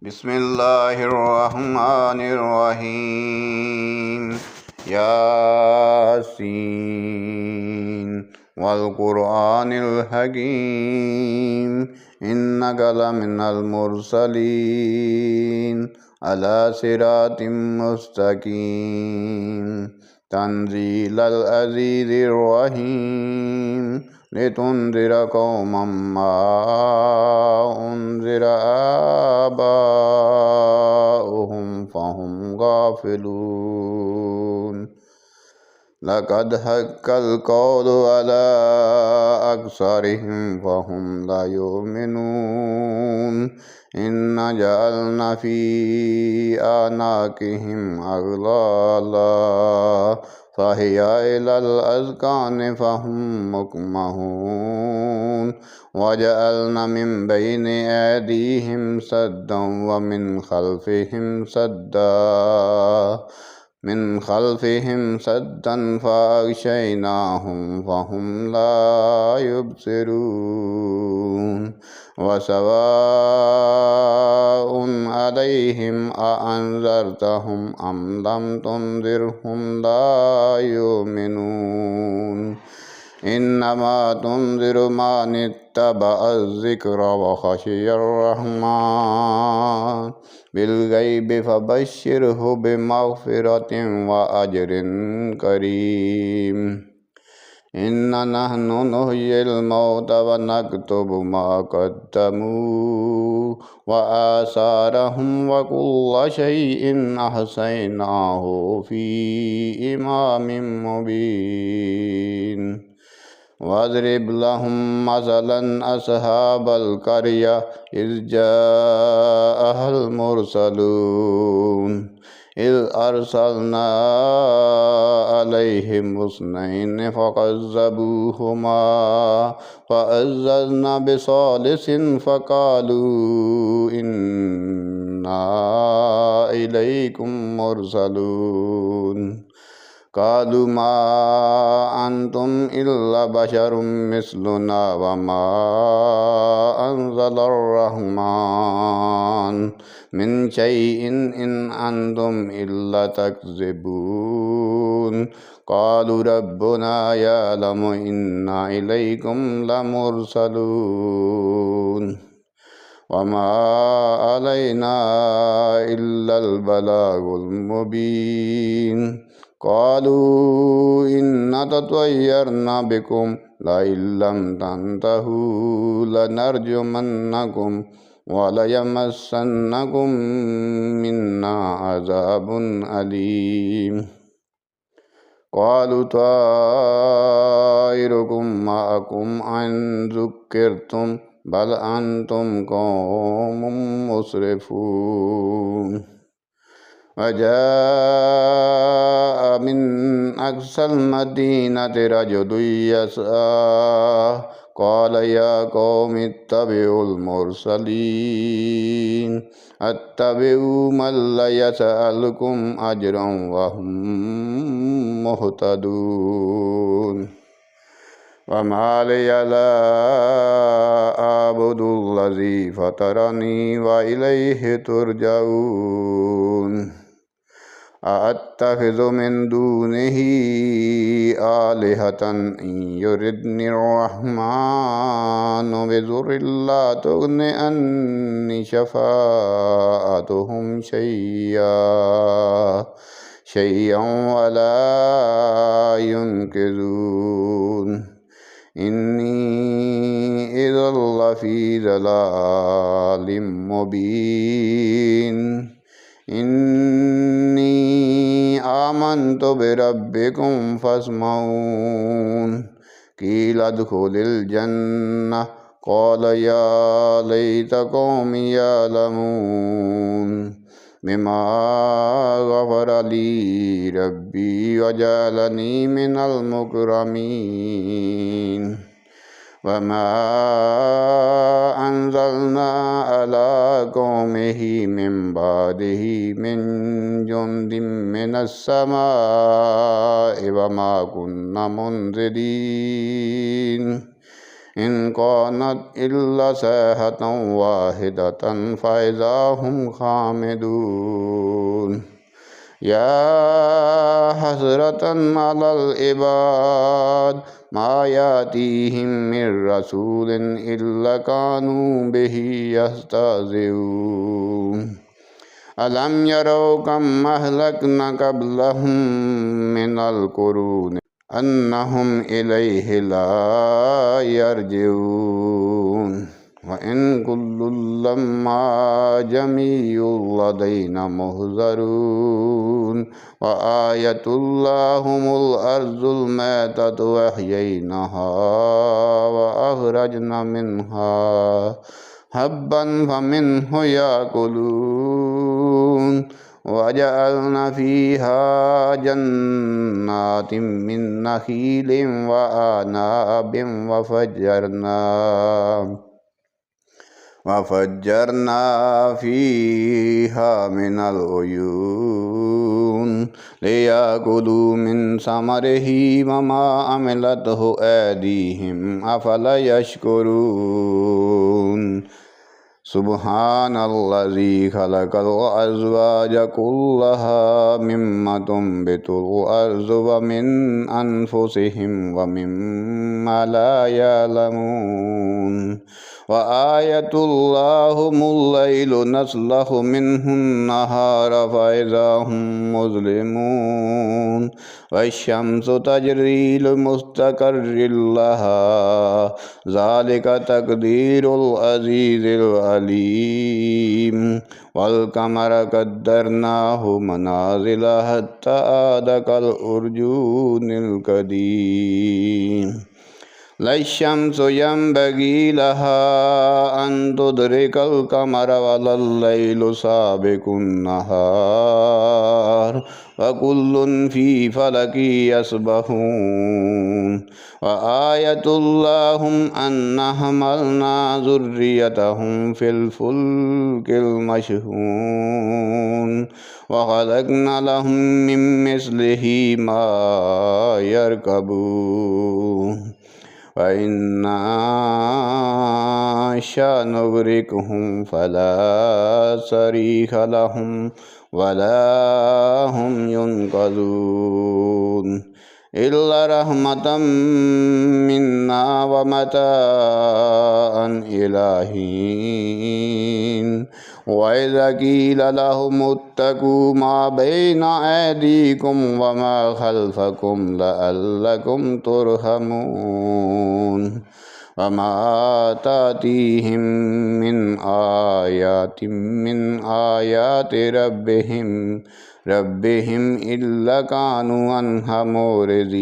بسم الله الرحمن الرحيم ياسين والقرآن الحكيم إنك لمن المرسلين على صراط مستقيم تنزيل العزيز الرحيم لتنذر قوما ما أنذر آباؤهم فهم غافلون لقد حق القول على أكثرهم فهم لا يؤمنون إنا جعلنا في أعناقهم أغلالا فهي إلى الأذقان فهم مقمحون وجعلنا من بين أيديهم سدا ومن خلفهم سدا فأغشيناهم فهم لا يبصرون وسواء عليهم أأنذرتهم أم لم تنذرهم لا يؤمنون إنما تنذر من اتبع الذكر وخشي الرحمن بالغيب فبشره بمغفرة وأجر كريم إنا نحن نحيي الموتى ونكتب ما قدموا وآثارهم وكل شيء أحصيناه في إمام مبين واضرب لهم مثلا أصحاب القرية إذ جاءها المرسلون إذ أرسلنا عليهم اثنين فكذبوهما فعززنا بثالث فقالوا إنا إليكم مرسلون قالوا ما أنتم إلا بشر مثلنا وما أنزل الرحمن من شيء إن أنتم إلا تكذبون قالوا ربنا يعلم إنا إليكم لمرسلون وما علينا إلا البلاغ المبين قالوا إنا تطيرنا بكم لئن لم تنتهوا لنرجمنكم وليمسنكم منا عذاب أليم قالوا طائركم معكم إن ذكرتم بل أنتم قوم مسرفون وجاء من أقصى المدينة رجل يسعى قال يا قوم اتبعوا المرسلين اتبعوا من لا يسألكم أجرا وهم مهتدون وما لي لا أعبد الذي فطرني وإليه ترجعون أأتخذ من دونه آلهة إن يردني الرحمن بضر لا تغن عني شفاعتهم شيئا ولا ينقذون إني إذا لفي ضلال مبين إني آمنت بربكم فاسمعون قيل ادخل الجنة قال يا ليت قومي يعلمون بما غفر لي ربي وجعلني من المكرمين وما أنزلنا على قومه من بعده من جند من السماء وما كنا منزلين إن كانت إلا صيحة واحدة فإذا هم خامدون يا حسرة على العباد ما يأتيهم من رسول إلا كانوا به يستهزئون ألم يروا كم أهلكنا قبلهم من القرون أنهم إليه لا يرجعون وإن كل لما جميع لدينا محضرون وآية لهم الأرض الميتة وأحييناها وأخرجنا منها حبا فمنه يأكلون وجعلنا فيها جنات من نخيل وأعناب وفجرنا فيها من العيون ليأكلوا من ثمره وما عملته أيديهم أفلا يشكرون سبحان الذي خلق الأزواج كلها مما تنبت الأرض ومن أنفسهم ومما لا يعلمون وآية لهم الليل نسلخ منه النهار فإذا هم مظلمون والشمس تجري لمستقر لها ذلك تقدير العزيز العليم والقمر قدرناه منازل حتى عاد كالعرجون القديم لا الشمس ينبغي لها أن تدرك القمر ولا الليل سابق النهار وكل في فلك يسبحون وآية لهم أن حملنا ذريتهم في الفلك المشحون وخلقنا لهم من مثله ما يركبون وإنا نشأ نغرقهم فلا صريخ لهم ولا هم ينقذون إلا رحمة منا ومتاعا إلى حين وإذا قيل لهم اتقوا ما بين أيديكم وما خلفكم لعلكم ترحمون وما تأتيهم من آيات ربهم إلا كانوا عنها معرضين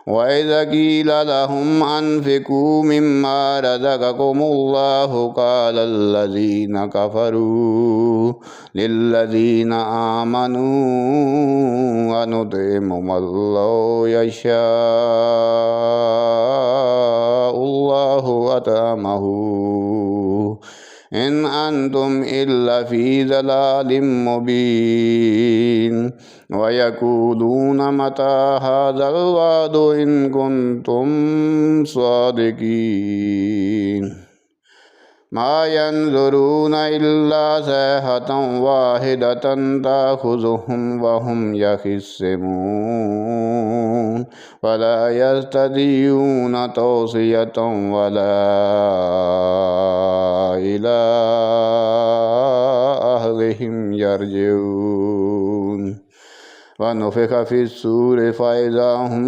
وإذا قيل لهم أنفقوا مما رزقكم الله قال الذين كفروا للذين آمنوا أنطعم من لو يشاء الله أطعمه إن أنتم إلا في ضلال مبين ويقولون متى هذا الوعد إن كنتم صادقين ما ينظرون إلا صيحة واحدة تأخذهم وهم يخصمون ولا يستطيعون توصية ولا إلى أهلهم يرجعون ونفخ في الصور فإذا هم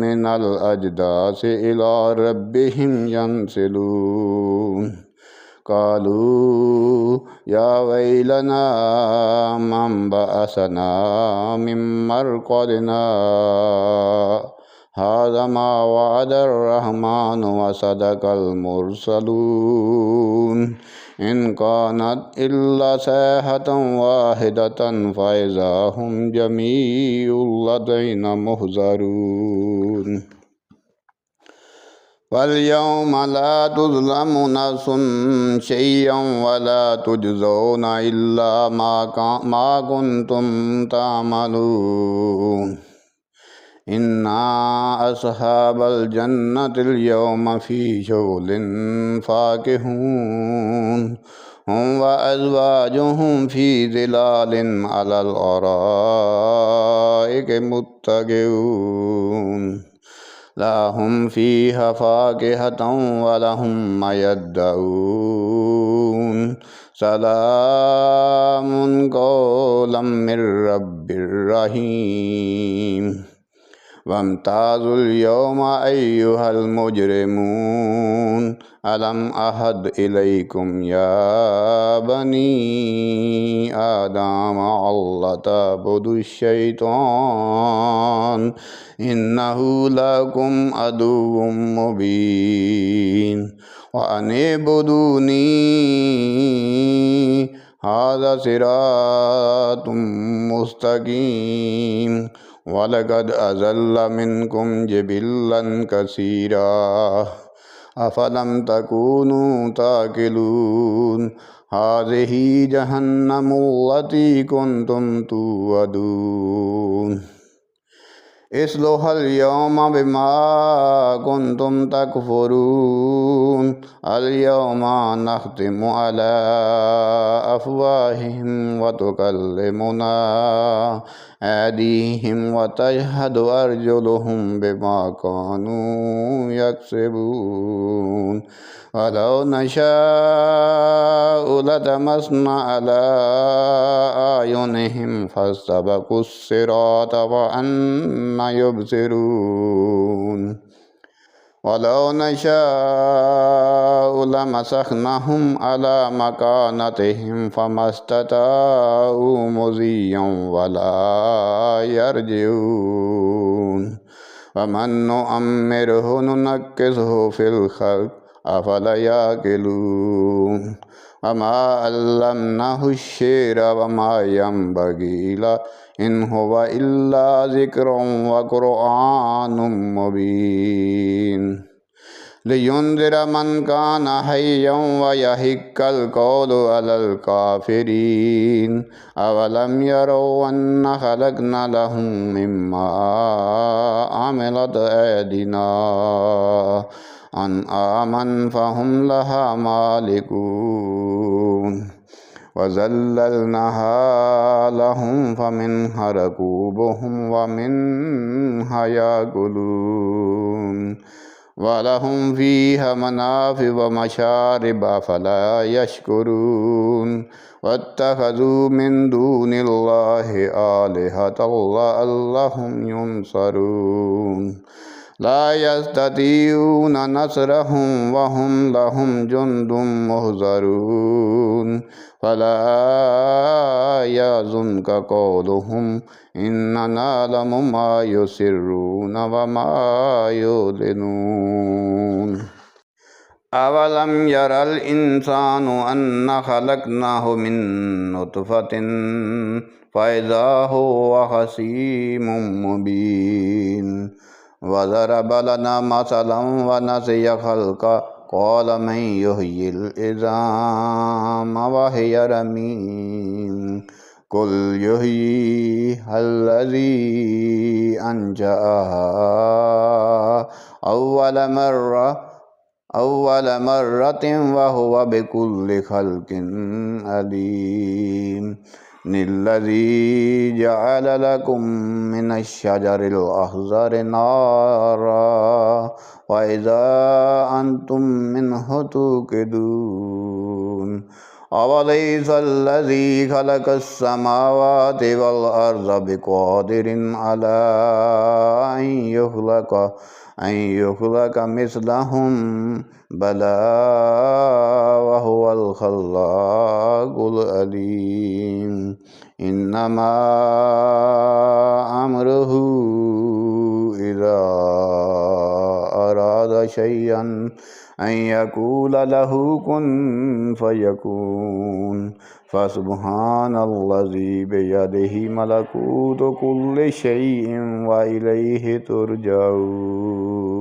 من الأجداث إلى ربهم ينسلون قالوا يا ويلنا من بعثنا من مرقدنا هذا ما وعد الرحمن وصدق المرسلون إن كانت إلا صيحة واحدة فإذا هم جميع لدينا محضرون واليوم لا تظلم نفس شيئا ولا تجزون إلا ما كنتم تعملون إنا أصحاب الجنة اليوم في شغل فاكهون هم وأزواجهم في ظلال على الأرائك متكئون لهم فيها فاكهة ولهم ما يدعون سلام قولا من رب رحيم وامتازوا اليوم أيها المجرمون ألم أعهد إليكم يا بني آدم ألا تعبدوا الشيطان إنه لكم عدو مبين وأن اعبدوني هذا صراط مستقيم ولقد أضل منكم جبلا كثيرا أفلم تكونوا تعقلون هذه جهنم التي كنتم توعدون اصلوها اليوم بما كنتم تكفرون اليوم نختم على أفواههم وتكلمنا أيديهم وتشهد أرجلهم بما كانوا يكسبون ولو نشاء لطمسنا على أعينهم فاستبقوا الصراط فأنى يبصرون ولو نشاء لمسخناهم على مكانتهم فما استطاعوا مضيا ولا يرجعون ومن نؤمره ننكسه في الخلق أفلا يعقلون وما علمناه الشعر وما ينبغي له إن هو إلا ذكر وقرآن مبين لينذر من كان حيا ويحق القول على الكافرين أولم يروا أن خلقنا لهم مما عملت أيدينا أنعاما فهم لها مالكون وذللناها لهم فمنها ركوبهم ومنها يأكلون ولهم فيها منافع ومشارب أفلا يشكرون واتخذوا من دون الله آلهة لعلهم ينصرون لا يستطيعون نصرهم وهم لهم جند محضرون فلا يحزنك قولهم إننا نعلم ما يسرون وما يعلنون أولم يرى الإنسان أنا خلقناه من نطفة فإذا هو خصيم مبين وضرب لنا مثلا ونسي خلقه قال من يحيي العظام وهي رميم قل يحييها الذي أنشأها أول مرة وهو بكل خلق عليم الذي جعل لكم من الشجر الأخضر نارا وإذا أنتم منه توقدون أوليس الذي خلق السماوات والأرض بقادر على أن يخلق مثلهم بلى وهو الخلاق العليم إنما أمره إذا أراد شيئا أن يقول له كن فيكون فسبحان الذي بيده ملكوت كل شيء وإليه ترجعون.